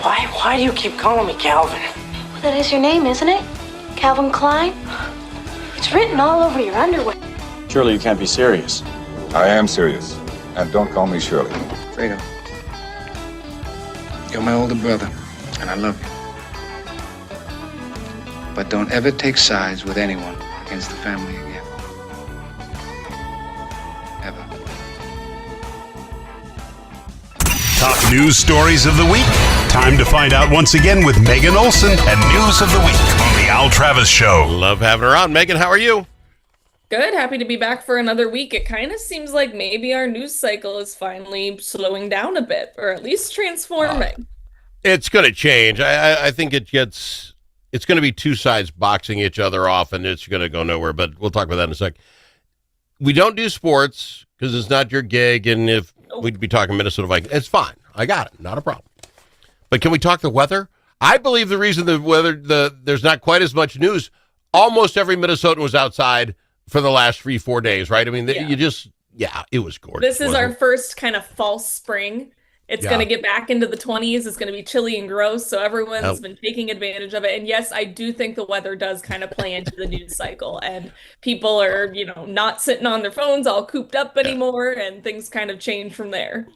Why do you keep calling me Calvin? Well, that is your name, isn't it? Calvin Klein? It's written all over your underwear. Surely you can't be serious. I am serious. And don't call me Shirley. Fredo, you're my older brother, and I love you. But don't ever take sides with anyone against the family again. Ever. Top news stories of the week. Time to find out once again with Megan Olson and News of the Week on the Al Travis Show. Love having her on. Megan, how are you? Good. Happy to be back for another week. It kind of seems like maybe our news cycle is finally slowing down a bit, or at least transforming. It's going to change. I think it's going to be two sides boxing each other off, and it's going to go nowhere, but we'll talk about that in a sec. We don't do sports because it's not your gig, and if we'd be talking Minnesota Vikings, it's fine. I got it. Not a problem. But can we talk the weather? I believe the reason the weather, there's not quite as much news, almost every Minnesotan was outside for the last 3-4 days, right? I mean, it was gorgeous. This is our first kind of false spring. It's going to get back into the 20s. It's going to be chilly and gross, so everyone's been taking advantage of it. And yes, I do think the weather does kind of play into the news cycle, and people are, not sitting on their phones all cooped up anymore, and things kind of change from there.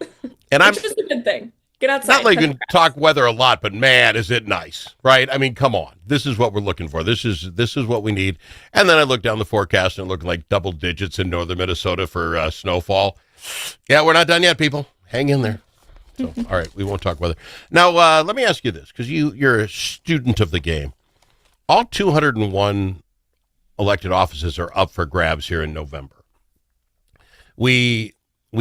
And Which is a good thing. Get outside. Not like we can talk weather a lot, but man, is it nice, right? I mean, come on. This is what we're looking for. This is what we need. And then I looked down the forecast and it looked like double digits in northern Minnesota for snowfall. Yeah, we're not done yet, people. Hang in there. So, all right, we won't talk weather. Now, let me ask you this, because you're a student of the game. All 201 elected offices are up for grabs here in November. We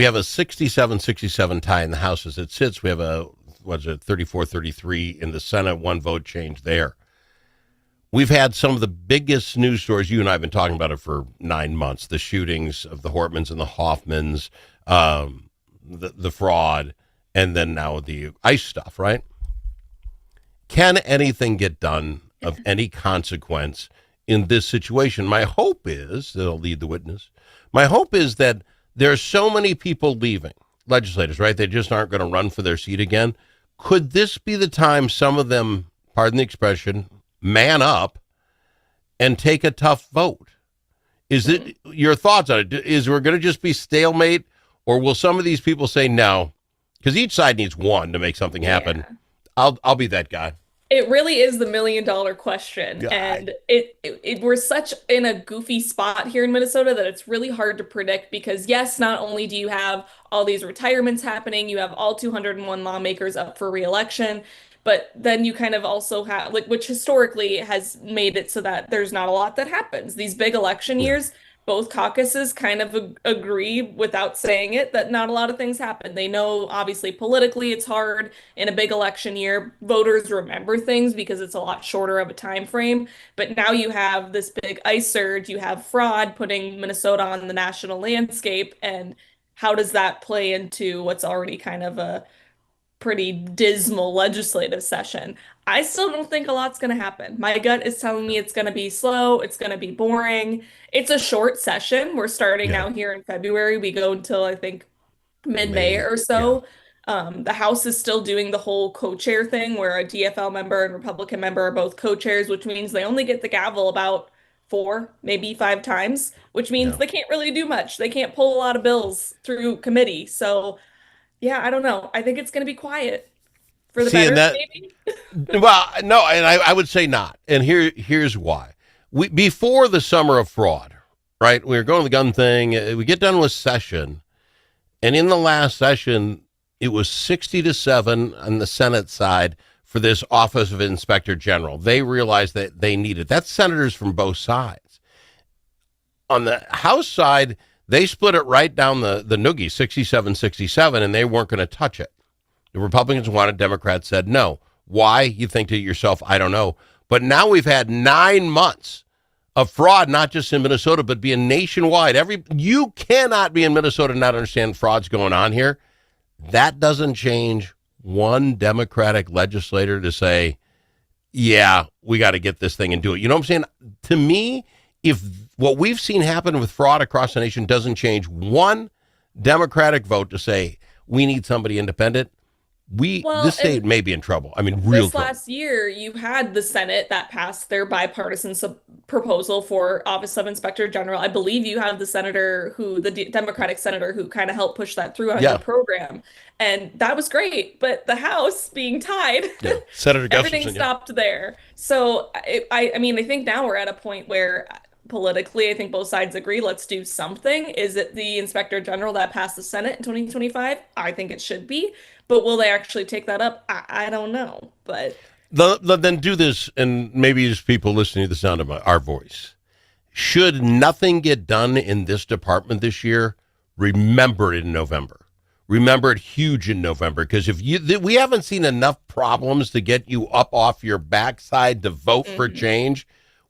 have a 67-67 tie in the House as it sits. We have a 34-33 in the Senate, one vote change there. We've had some of the biggest news stories. You and I have been talking about it for 9 months. The shootings of the Hortmans and the Hoffmans, the fraud, and then now the ICE stuff, right? Can anything get done of any consequence in this situation? My hope is, that'll lead the witness, my hope is that there are so many people leaving, legislators, right? They just aren't going to run for their seat again. Could this be the time some of them, pardon the expression, man up and take a tough vote? Is it your thoughts on it? Is we're going to just be stalemate, or will some of these people say no? Because each side needs one to make something happen. I'll be that guy. It really is the $1 million question. God. And we're such in a goofy spot here in Minnesota that it's really hard to predict, because yes, not only do you have all these retirements happening, you have all 201 lawmakers up for re-election, but then you kind of also have, which historically has made it so that there's not a lot that happens. These big election years, both caucuses kind of agree without saying it that not a lot of things happen. They know, obviously, politically it's hard in a big election year. Voters remember things because it's a lot shorter of a time frame. But now you have this big ICE surge. You have fraud putting Minnesota on the national landscape. And how does that play into what's already kind of a pretty dismal legislative session? I still don't think a lot's going to happen. My gut is telling me it's going to be slow. It's going to be boring. It's a short session. We're starting now here in February. We go until, I think, mid-May or so. The House is still doing the whole co-chair thing where a DFL member and Republican member are both co-chairs, which means they only get the gavel about 4, maybe 5 times, which means they can't really do much. They can't pull a lot of bills through committee. So, yeah, I don't know. I think it's going to be quiet. For the better, maybe? Well, no, and I would say not. And here's why. Before the summer of fraud, right, we were going to the gun thing. We get done with session. And in the last session, it was 60-7 on the Senate side for this Office of Inspector General. They realized that they needed. That's senators from both sides. On the House side, they split it right down the noogie, 67-67, and they weren't going to touch it. The Republicans wanted, Democrats said no. Why? You think to yourself, I don't know. But now we've had 9 months of fraud, not just in Minnesota, but being nationwide. You cannot be in Minnesota and not understand fraud's going on here. That doesn't change one Democratic legislator to say, yeah, we got to get this thing and do it. You know what I'm saying? To me, if what we've seen happen with fraud across the nation doesn't change one Democratic vote to say we need somebody independent, this state may be in trouble. I mean, real this trouble. last year, you had the Senate that passed their bipartisan proposal for Office of Inspector General. I believe you have the Democratic senator who kind of helped push that through on the program. And that was great. But the House being tied, Senator Gustafson, everything stopped there. So, I mean, I think now we're at a point where politically, I think both sides agree, let's do something. Is it the Inspector General that passed the Senate in 2025? I think it should be. But will they actually take that up? I don't know. But then do this, and maybe just people listening to the sound of our voice. Should nothing get done in this department this year, remember it in November. Remember it huge in November, because we haven't seen enough problems to get you up off your backside to vote for change.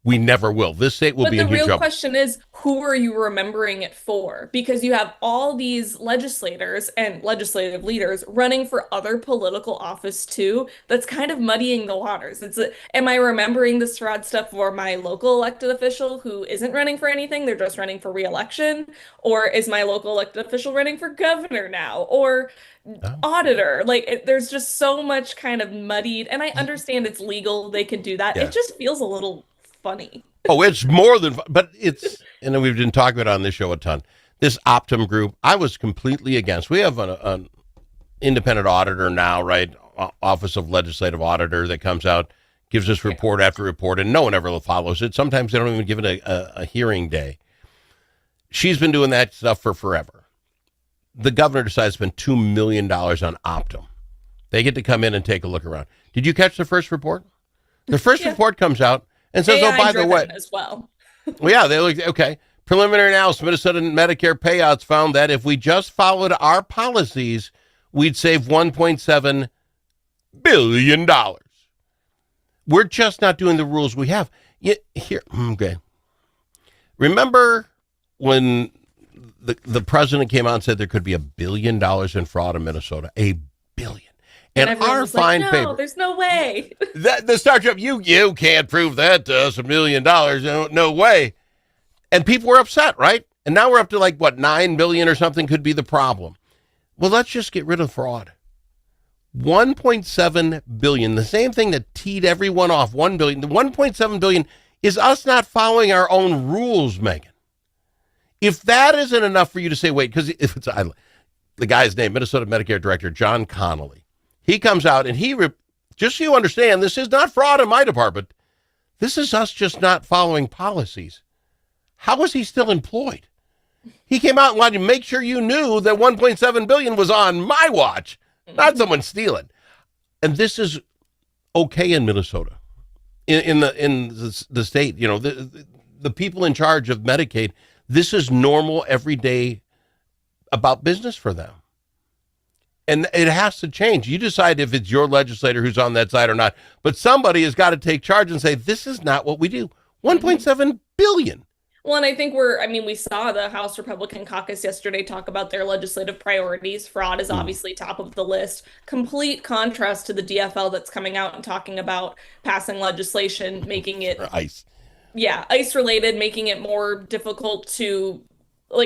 We never will. This state will be in huge trouble. But the real question is, who are you remembering it for? Because you have all these legislators and legislative leaders running for other political office too. That's kind of muddying the waters. Am I remembering this fraud stuff for my local elected official who isn't running for anything? They're just running for re-election? Or is my local elected official running for governor now? Or auditor? There's just so much kind of muddied. And I understand it's legal. They can do that. Yeah. It just feels a little funny. Oh, it's more than, but it's, and we've been talking about it on this show a ton. This Optum group, I was completely against. We have an independent auditor now, right? Office of Legislative Auditor that comes out, gives us report after report, and no one ever follows it. Sometimes they don't even give it a hearing day. She's been doing that stuff for forever. The governor decides to spend $2 million on Optum. They get to come in and take a look around. Did you catch the first report? The first report comes out and says, AI oh, by the way, as well. Well, yeah, they look, okay. Preliminary analysis, Minnesota Medicare payouts found that if we just followed our policies, we'd save $1.7 billion. We're just not doing the rules we have. Okay. Remember when the president came out and said there could be $1 billion in fraud in Minnesota? $1 billion. And our fine paper. There's no way. The Star Trek, you can't prove that to us, $1 million. No way. And people were upset, right? And now we're up to $9 billion or something could be the problem. Well, let's just get rid of fraud. $1.7 billion, the same thing that teed everyone off, $1 billion. The $1.7 billion is us not following our own rules, Megan. If that isn't enough for you to say, wait, because if it's the guy's name, Minnesota Medicare Director John Connolly, he comes out and just so you understand, this is not fraud in my department. This is us just not following policies. How is he still employed? He came out and wanted to make sure you knew that $1.7 billion was on my watch, not someone stealing. And this is okay in Minnesota, in the state. You know, the people in charge of Medicaid. This is normal, everyday about business for them. And it has to change. You decide if it's your legislator who's on that side or not. But somebody has got to take charge and say, this is not what we do. $1.7 billion. Well, and I think we saw the House Republican caucus yesterday talk about their legislative priorities. Fraud is obviously top of the list. Complete contrast to the DFL that's coming out and talking about passing legislation, making it ICE. Yeah, ICE related, making it more difficult to,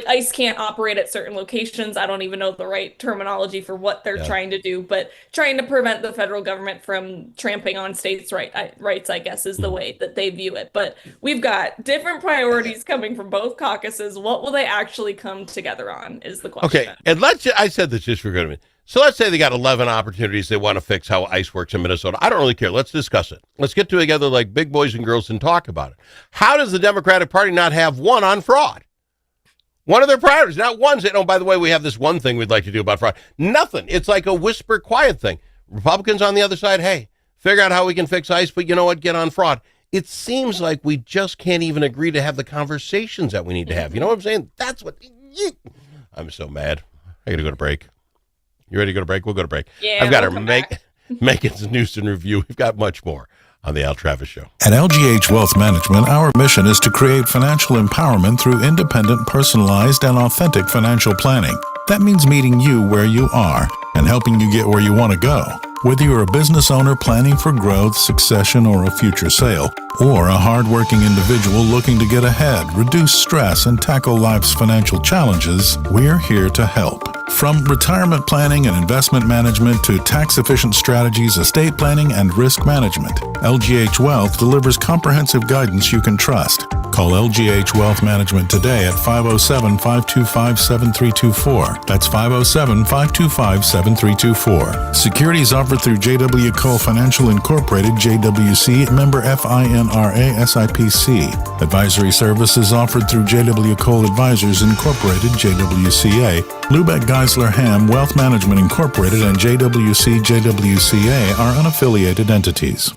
ICE can't operate at certain locations. I don't even know the right terminology for what they're trying to do, but trying to prevent the federal government from trampling on states' rights, I guess, is the way that they view it. But we've got different priorities coming from both caucuses. What will they actually come together on is the question. Okay, and I said this just for good of me. So let's say they got 11 opportunities they want to fix how ICE works in Minnesota. I don't really care. Let's discuss it. Let's get together like big boys and girls and talk about it. How does the Democratic Party not have one on fraud? One of their priorities, not one saying, oh, by the way, we have this one thing we'd like to do about fraud. Nothing. It's like a whisper quiet thing. Republicans on the other side, hey, figure out how we can fix ICE, but you know what? Get on fraud. It seems like we just can't even agree to have the conversations that we need to have. You know what I'm saying? That's what. I'm so mad. I got to go to break. You ready to go to break? We'll go to break. Yeah, I've got to make it news and review. We've got much more on the Al Travis Show. At LGH Wealth Management, our mission is to create financial empowerment through independent, personalized, and authentic financial planning. That means meeting you where you are and helping you get where you want to go. Whether you're a business owner planning for growth, succession, or a future sale, or a hardworking individual looking to get ahead, reduce stress, and tackle life's financial challenges, we're here to help. From retirement planning and investment management to tax-efficient strategies, estate planning, and risk management, LGH Wealth delivers comprehensive guidance you can trust. Call LGH Wealth Management today at 507-525-7324. That's 507-525-7324. Securities offered through JW Cole Financial Incorporated, JWC, member FINRA SIPC. Advisory services offered through JW Cole Advisors Incorporated, JWCA. Lubeck Geisler Ham Wealth Management Incorporated and JWC JWCA are unaffiliated entities.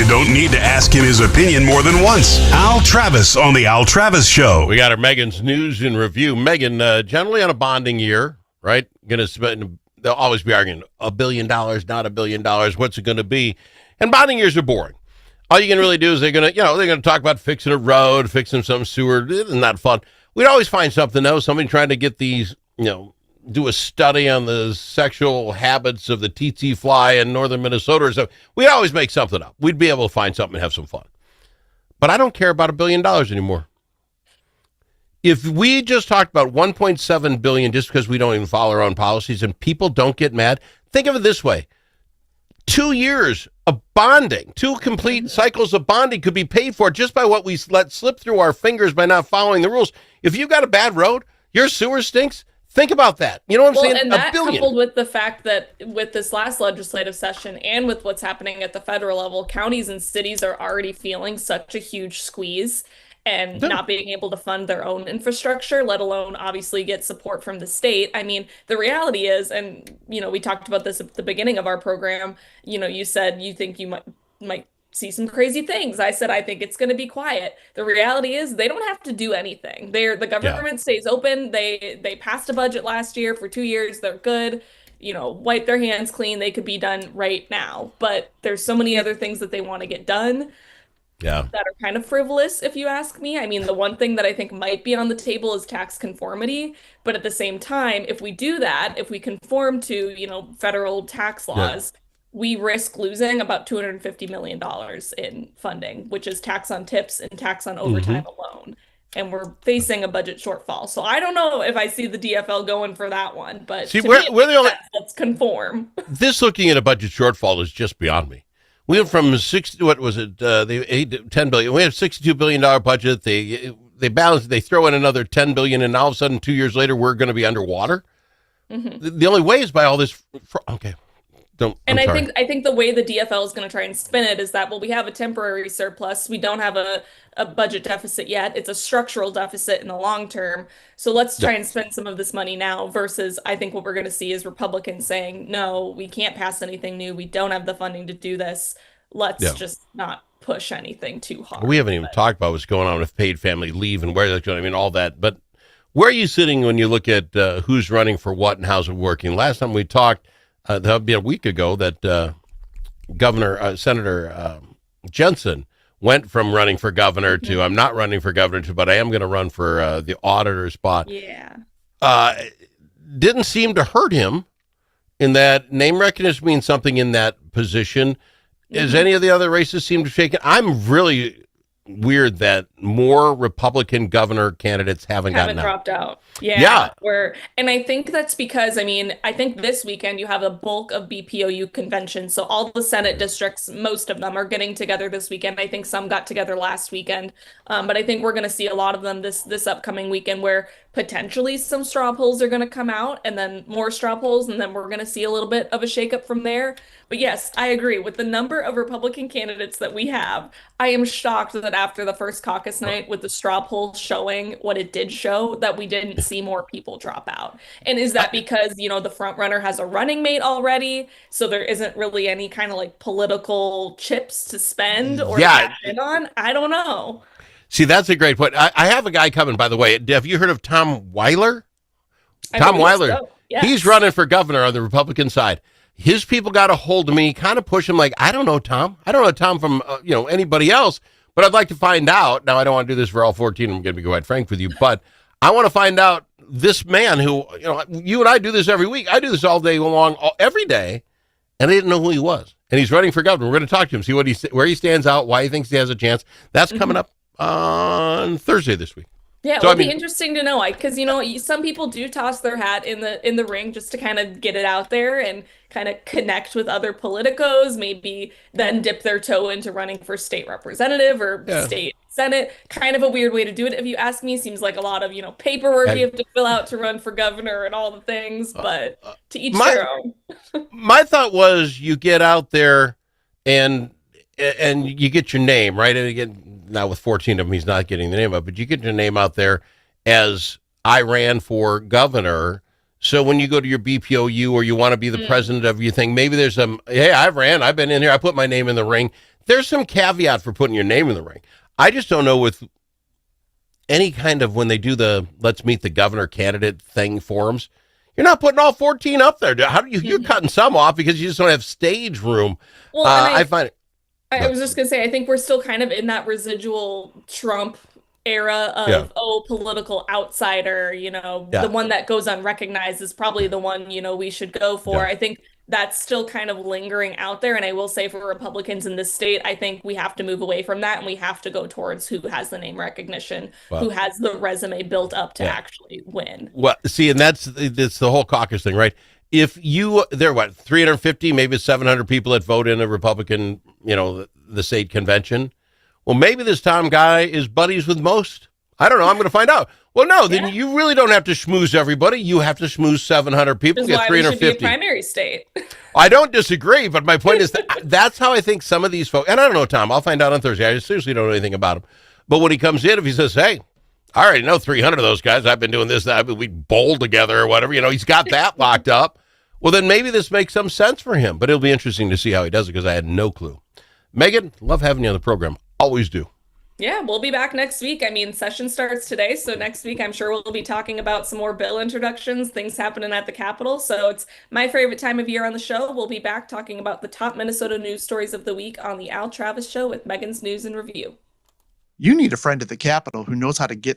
Don't need to ask him his opinion more than once. Al Travis on the Al Travis Show. We got our Megan's News and Review. Megan, generally on a bonding year, right? Going to spend, they'll always be arguing $1 billion, not $1 billion. What's it going to be? And bonding years are boring. All you can really do is they're going to talk about fixing a road, fixing some sewer. Isn't that fun? We'd always find something, though. Somebody trying to get these, do a study on the sexual habits of the tsetse fly in northern Minnesota or something. We'd always make something up. We'd be able to find something and have some fun. But I don't care about $1 billion anymore. If we just talked about $1.7 billion just because we don't even follow our own policies and people don't get mad, think of it this way. 2 years of bonding, 2 complete cycles of bonding could be paid for just by what we let slip through our fingers by not following the rules. If you've got a bad road, your sewer stinks, think about that. You know what I'm saying? And that $1 billion. coupled with the fact that with this last legislative session and with what's happening at the federal level, counties and cities are already feeling such a huge squeeze and not being able to fund their own infrastructure, let alone obviously get support from the state. I mean, the reality is, and, we talked about this at the beginning of our program, you said you think you might see some crazy things. I said, I think it's going to be quiet. The reality is they don't have to do anything. The government stays open. They passed a budget last year for 2 years. They're good. Wipe their hands clean. They could be done right now. But there's so many other things that they want to get done that are kind of frivolous, if you ask me. I mean, the one thing that I think might be on the table is tax conformity. But at the same time, if we do that, if we conform to, federal tax laws, we risk losing about $250 million in funding, which is tax on tips and tax on overtime alone. And we're facing a budget shortfall. So I don't know if I see the DFL going for that one, but we're the only, let's conform. This looking at a budget shortfall is just beyond me. We went from 10 billion. We have $62 billion budget. They balance, they throw in another 10 billion, and all of a sudden 2 years later, we're going to be underwater. The only way is by all this. Okay. And I think the way the DFL is going to try and spin it is that, well, we have a temporary surplus. We don't have a budget deficit yet. It's a structural deficit in the long term. So let's try and spend some of this money now versus I think what we're going to see is Republicans saying, no, we can't pass anything new. We don't have the funding to do this. Let's just not push anything too hard. We haven't even talked about what's going on with paid family leave and where that's going. I mean, all that. But where are you sitting when you look at who's running for what and how's it working? Last time we talked, that'll be a week ago, that Senator Jensen went from running for governor to I'm not running for governor to, but I am going to run for the auditor spot. Yeah. Didn't seem to hurt him in that name recognition means something in that position. As any of the other races seem to shake it? I'm really weird that more Republican governor candidates haven't dropped out. Yeah. And I think that's because, I mean, I think this weekend you have a bulk of BPOU conventions. So all the Senate districts, most of them are getting together this weekend. I think some got together last weekend. But I think we're going to see a lot of them this upcoming weekend where potentially some straw polls are going to come out and then more straw polls. And then we're going to see a little bit of a shakeup from there. But yes, I agree with the number of Republican candidates that we have. I am shocked that after the first caucus night with the straw polls showing what it did show, that we didn't see more people drop out. And is that because, the front runner has a running mate already? So there isn't really any kind of like political chips to spend or cash in on? I don't know. See, that's a great point. I have a guy coming, by the way. Have you heard of Tom Weiler? Tom Weiler. So. Yes. He's running for governor on the Republican side. His people got a hold of me, kind of push him like, I don't know Tom. I don't know Tom from, anybody else, but I'd like to find out. Now, I don't want to do this for all 14. I'm going to be quite frank with you, but I want to find out this man who, you and I do this every week. I do this all day long, every day, and I didn't know who he was. And he's running for governor. We're going to talk to him, see where he stands out, why he thinks he has a chance. That's coming up on Thursday this week. Yeah, it'll be interesting to know, because some people do toss their hat in the ring just to kind of get it out there and kind of connect with other politicos, maybe then dip their toe into running for state representative or state senate. Kind of a weird way to do it, if you ask me. Seems like a lot of paperwork you have to fill out to run for governor and all the things, but to each their own. My thought was you get out there and you get your name right, and again. Now with 14 of them, he's not getting the name up, but you get your name out there as I ran for governor. So when you go to your BPOU or you want to be the president of your thing, maybe there's some, hey, I've been in here, I put my name in the ring. There's some caveat for putting your name in the ring. I just don't know with any kind of, when they do the let's meet the governor candidate thing forums, you're not putting all 14 up there. How do you're cutting some off because you just don't have stage room. Well, I find it. I was just going to say, I think we're still kind of in that residual Trump era of, political outsider, the one that goes unrecognized is probably the one, we should go for. I think that's still kind of lingering out there. And I will say for Republicans in this state, I think we have to move away from that and we have to go towards who has the name recognition, who has the resume built up to actually win. Well, see, and that's the whole caucus thing, right? If there are 350, maybe 700 people that vote in a Republican, the state convention. Well, maybe this Tom guy is buddies with most. I don't know. I'm going to find out. Well, no, then you really don't have to schmooze everybody. You have to schmooze 700 people. Which is why we should be a primary state. I don't disagree, but my point is that's how I think some of these folks, and I don't know, Tom, I'll find out on Thursday. I seriously don't know anything about him. But when he comes in, if he says, hey, I already know 300 of those guys. I've been doing this, that. We bowl together or whatever. He's got that locked up. Well, then maybe this makes some sense for him. But it'll be interesting to see how he does it because I had no clue. Megan, love having you on the program. Always do. Yeah, we'll be back next week. I mean, session starts today. So next week, I'm sure we'll be talking about some more bill introductions, things happening at the Capitol. So it's my favorite time of year on the show. We'll be back talking about the top Minnesota news stories of the week on the Al Travis Show with Megan's News and Review. You need a friend at the Capitol who knows how to get